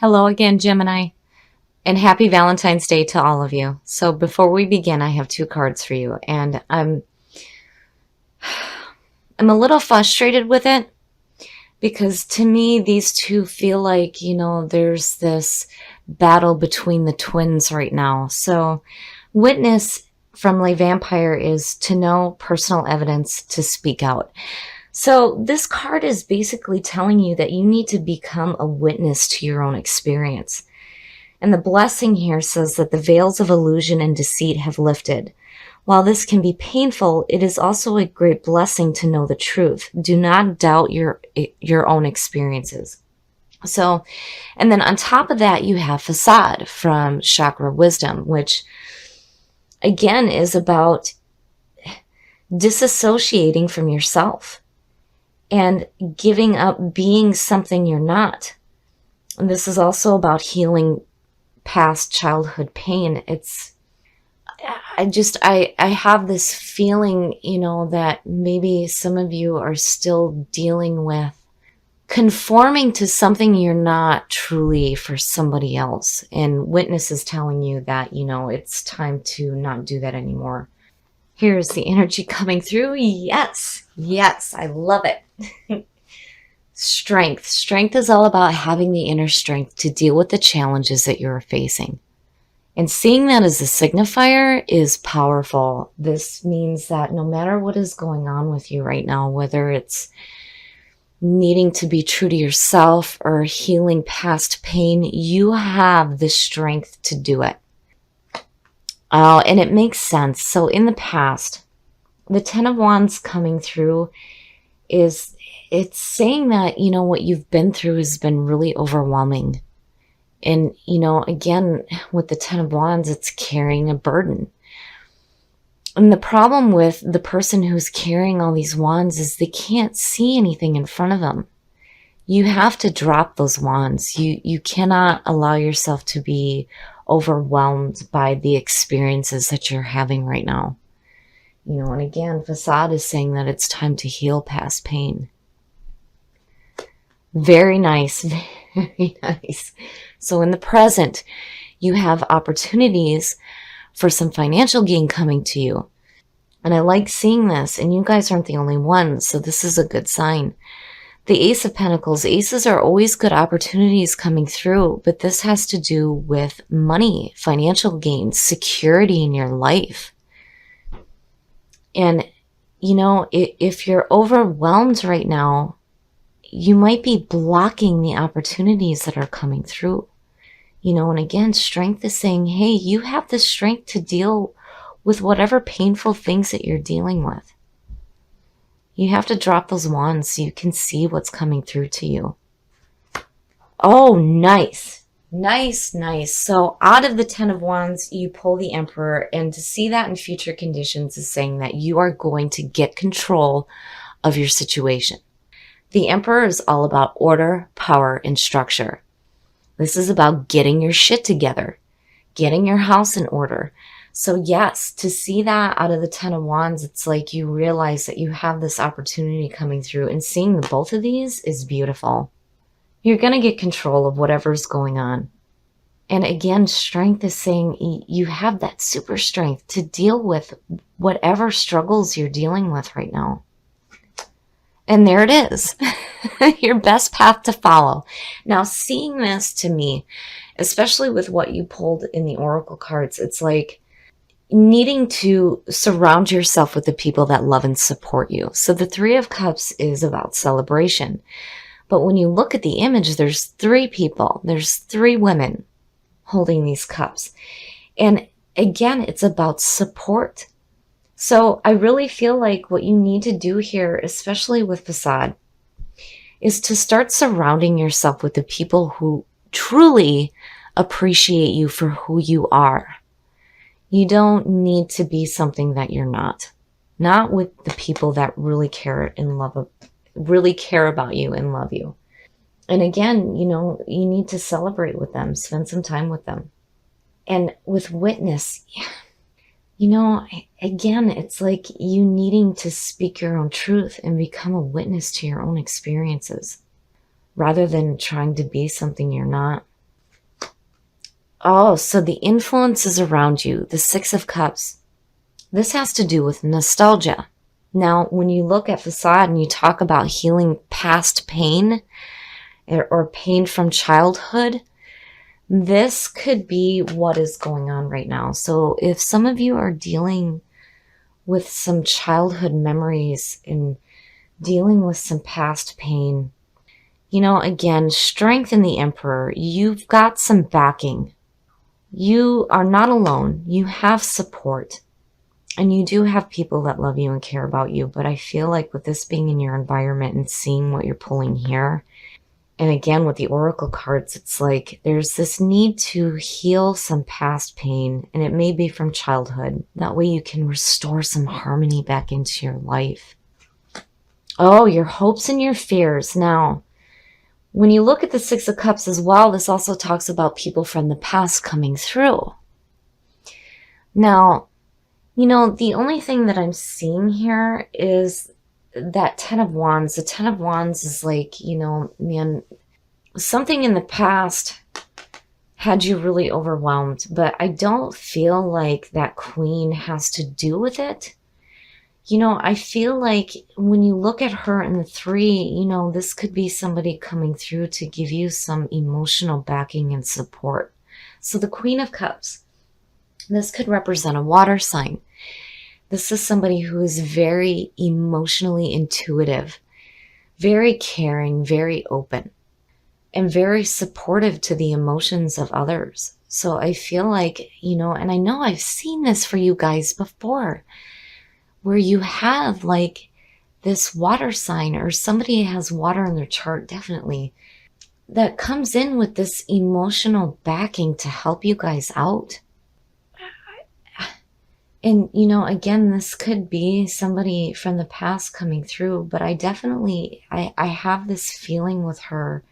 Hello again, Gemini, and happy Valentine's Day to all of you. So before we begin, I have two cards for you, and I'm a little frustrated with it because to me these two feel like, there's this battle between the twins right now. So witness from Le Vampire is to know personal evidence to speak out. So this card is basically telling you that you need to become a witness to your own experience. And the blessing here says that the veils of illusion and deceit have lifted. While this can be painful, it is also a great blessing to know the truth. Do not doubt your own experiences. So, and then on top of that, you have Facade from Chakra Wisdom, which again is about disassociating from yourself and giving up being something you're not. And this is also about healing past childhood pain. I have this feeling, that maybe some of you are still dealing with conforming to something you're not truly for somebody else. And witness is telling you that, it's time to not do that anymore. Here's the energy coming through. Yes, I love it. Strength. Strength is all about having the inner strength to deal with the challenges that you're facing. And seeing that as a signifier is powerful. This means that no matter what is going on with you right now, whether it's needing to be true to yourself or healing past pain, you have the strength to do it. And it makes sense. So in the past, the Ten of Wands coming through it's saying that, what you've been through has been really overwhelming. And, again, with the Ten of Wands, it's carrying a burden. And the problem with the person who's carrying all these wands is they can't see anything in front of them. You have to drop those wands. You cannot allow yourself to be overwhelmed by the experiences that you're having right now. And again, Facade is saying that it's time to heal past pain. Very nice, very nice. So in the present, you have opportunities for some financial gain coming to you. And I like seeing this, and you guys aren't the only ones, so this is a good sign. The Ace of Pentacles, aces are always good opportunities coming through, but this has to do with money, financial gain, security in your life. And, if you're overwhelmed right now, you might be blocking the opportunities that are coming through. And again, strength is saying, hey, you have the strength to deal with whatever painful things that you're dealing with. You have to drop those wands so you can see what's coming through to you. Oh, nice. Nice. So out of the Ten of Wands, you pull the Emperor, and to see that in future conditions is saying that you are going to get control of your situation. The Emperor is all about order, power, and structure. This is about getting your shit together, getting your house in order. So yes, to see that out of the Ten of Wands, it's like you realize that you have this opportunity coming through, and seeing the both of these is beautiful. You're going to get control of whatever's going on. And again, strength is saying you have that super strength to deal with whatever struggles you're dealing with right now. And there it is, your best path to follow. Now, seeing this to me, especially with what you pulled in the Oracle cards, it's like needing to surround yourself with the people that love and support you. So the Three of Cups is about celebration. But when you look at the image, there's three people. There's three women holding these cups. And again, it's about support. So I really feel like what you need to do here, especially with Facade, is to start surrounding yourself with the people who truly appreciate you for who you are. You don't need to be something that you're not. Not with the people that really care about you and love you. And again, you need to celebrate with them, spend some time with them. And with witness, again, it's like you needing to speak your own truth and become a witness to your own experiences rather than trying to be something you're not. Oh, so the influences around you, the Six of Cups, this has to do with nostalgia. Now, when you look at facade and you talk about healing past pain or pain from childhood, this could be what is going on right now. So if some of you are dealing with some childhood memories and dealing with some past pain, again, strength in the Emperor, you've got some backing. You are not alone. You have support. And you do have people that love you and care about you. But I feel like with this being in your environment and seeing what you're pulling here, and again, with the Oracle cards, it's like there's this need to heal some past pain. And it may be from childhood. That way you can restore some harmony back into your life. Oh, your hopes and your fears. Now, when you look at the Six of Cups as well, this also talks about people from the past coming through. Now, the only thing that I'm seeing here is that Ten of Wands. The Ten of Wands is like, man, something in the past had you really overwhelmed, but I don't feel like that Queen has to do with it. I feel like when you look at her in the Three, this could be somebody coming through to give you some emotional backing and support. So the Queen of Cups, this could represent a water sign. This is somebody who is very emotionally intuitive, very caring, very open, and very supportive to the emotions of others. So I feel like, and I know I've seen this for you guys before, where you have like this water sign or somebody has water in their chart, definitely, that comes in with this emotional backing to help you guys out. And, again, this could be somebody from the past coming through, but I have this feeling with her,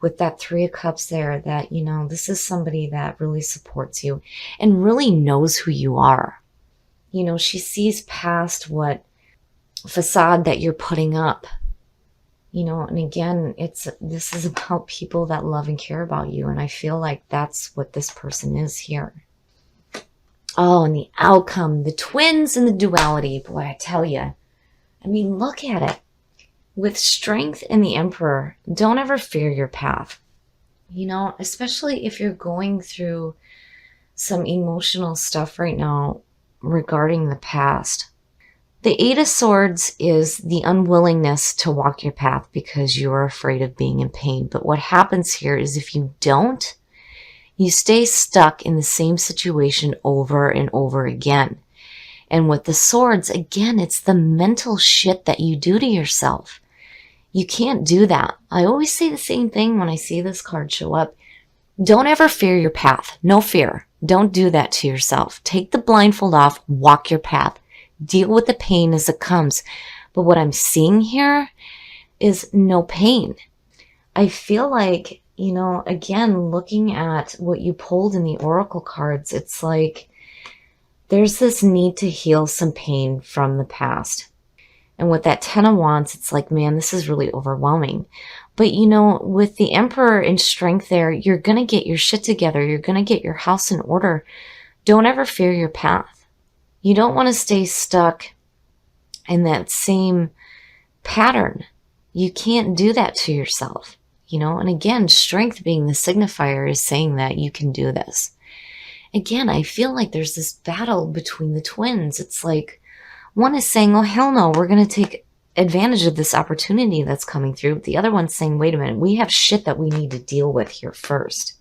with that Three of Cups there, that, this is somebody that really supports you and really knows who you are. She sees past what facade that you're putting up, and again, this is about people that love and care about you. And I feel like that's what this person is here. Oh, and the outcome, the twins and the duality. Boy, I tell you, look at it. With strength in the Emperor, don't ever fear your path. Especially if you're going through some emotional stuff right now regarding the past. The Eight of Swords is the unwillingness to walk your path because you're afraid of being in pain. But what happens here is if you don't, you stay stuck in the same situation over and over again. And with the Swords, again, it's the mental shit that you do to yourself. You can't do that. I always say the same thing when I see this card show up. Don't ever fear your path. No fear. Don't do that to yourself. Take the blindfold off, walk your path. Deal with the pain as it comes. But what I'm seeing here is no pain. I feel like, again, looking at what you pulled in the Oracle cards, it's like there's this need to heal some pain from the past. And with that Ten of Wands, it's like, man, this is really overwhelming. But, with the Emperor in strength there, you're going to get your shit together. You're going to get your house in order. Don't ever fear your path. You don't want to stay stuck in that same pattern. You can't do that to yourself, And again, strength being the signifier is saying that you can do this. Again, I feel like there's this battle between the twins. It's like one is saying, oh, hell no, we're going to take advantage of this opportunity that's coming through. The other one's saying, wait a minute, we have shit that we need to deal with here first.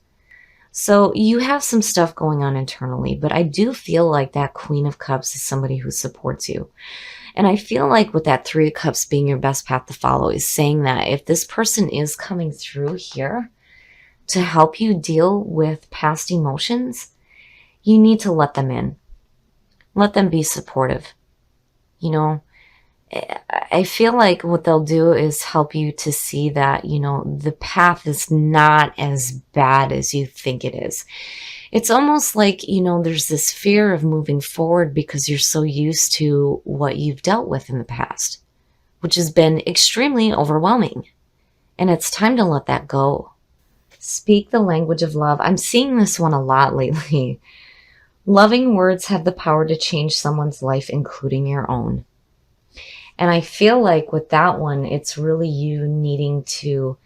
So you have some stuff going on internally, but I do feel like that Queen of Cups is somebody who supports you. And I feel like with that Three of Cups being your best path to follow is saying that if this person is coming through here to help you deal with past emotions, you need to let them in. Let them be supportive. I feel like what they'll do is help you to see that, the path is not as bad as you think it is. It's almost like, there's this fear of moving forward because you're so used to what you've dealt with in the past, which has been extremely overwhelming. And it's time to let that go. Speak the language of love. I'm seeing this one a lot lately. Loving words have the power to change someone's life, including your own. And I feel like with that one, it's really you needing to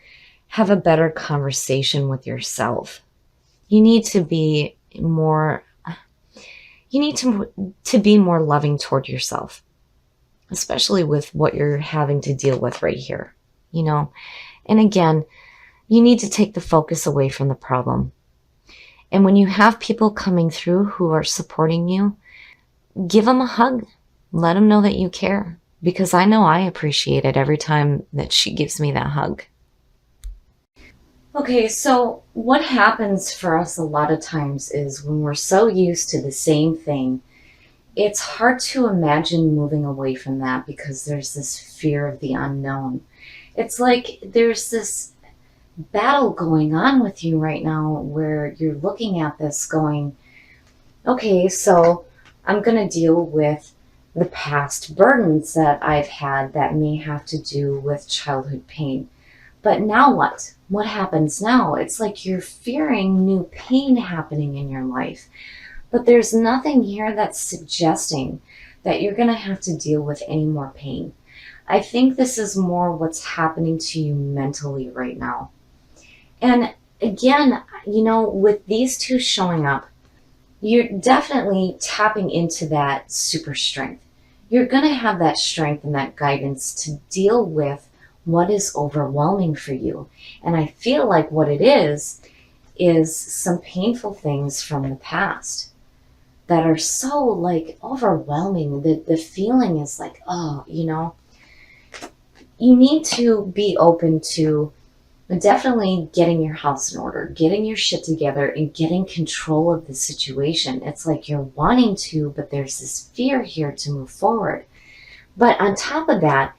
have a better conversation with yourself. You need to be more, you need to be more loving toward yourself, especially with what you're having to deal with right here, you know? And again, you need to take the focus away from the problem. And when you have people coming through who are supporting you, give them a hug. Let them know that you care, because I know I appreciate it every time that she gives me that hug. Okay, so what happens for us a lot of times is when we're so used to the same thing, it's hard to imagine moving away from that because there's this fear of the unknown. It's like there's this battle going on with you right now where you're looking at this going, okay, so I'm going to deal with the past burdens that I've had that may have to do with childhood pain. But now what? What happens now? It's like you're fearing new pain happening in your life. But there's nothing here that's suggesting that you're going to have to deal with any more pain. I think this is more what's happening to you mentally right now. And again, with these two showing up, you're definitely tapping into that super strength. You're going to have that strength and that guidance to deal with what is overwhelming for you. And I feel like what it is some painful things from the past that are so like overwhelming. The feeling is like, you need to be open to definitely getting your house in order, getting your shit together, and getting control of the situation. It's like you're wanting to, but there's this fear here to move forward. But on top of that,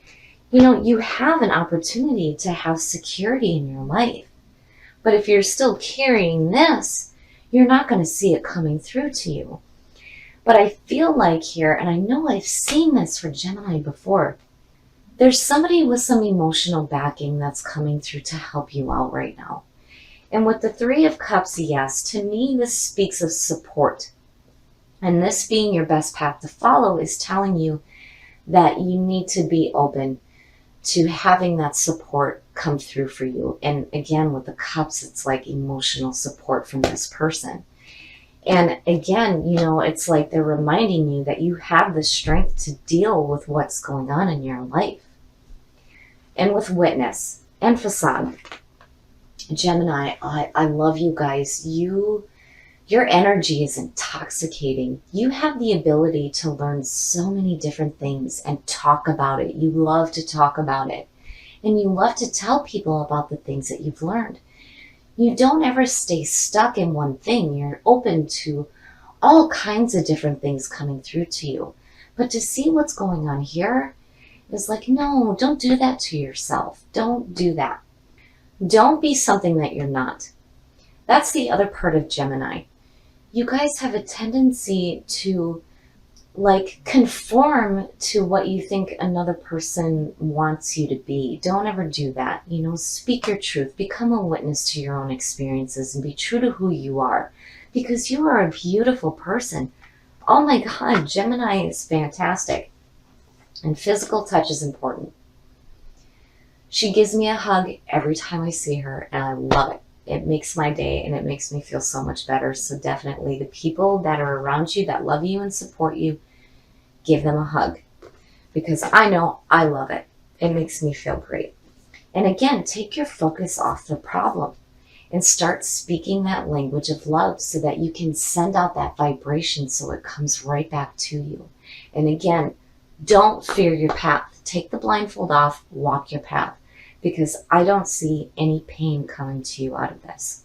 you have an opportunity to have security in your life. But if you're still carrying this, you're not going to see it coming through to you. But I feel like here, and I know I've seen this for Gemini before, there's somebody with some emotional backing that's coming through to help you out right now. And with the Three of Cups, yes, to me, this speaks of support. And this being your best path to follow is telling you that you need to be open to having that support come through for you. And again, with the Cups, it's like emotional support from this person. And again, it's like they're reminding you that you have the strength to deal with what's going on in your life. And with Witness and Facade, Gemini, I love you guys. Your energy is intoxicating. You have the ability to learn so many different things and talk about it. You love to talk about it. And you love to tell people about the things that you've learned. You don't ever stay stuck in one thing. You're open to all kinds of different things coming through to you. But to see what's going on here is like, no, don't do that to yourself. Don't do that. Don't be something that you're not. That's the other part of Gemini. You guys have a tendency to conform to what you think another person wants you to be. Don't ever do that. Speak your truth. Become a witness to your own experiences and be true to who you are, because you are a beautiful person. Oh my God, Gemini is fantastic. And physical touch is important. She gives me a hug every time I see her, and I love it. It makes my day, and it makes me feel so much better. So definitely the people that are around you that love you and support you, give them a hug, because I know I love it. It makes me feel great. And again, take your focus off the problem and start speaking that language of love so that you can send out that vibration so it comes right back to you. And again, don't fear your path. Take the blindfold off, walk your path, because I don't see any pain coming to you out of this.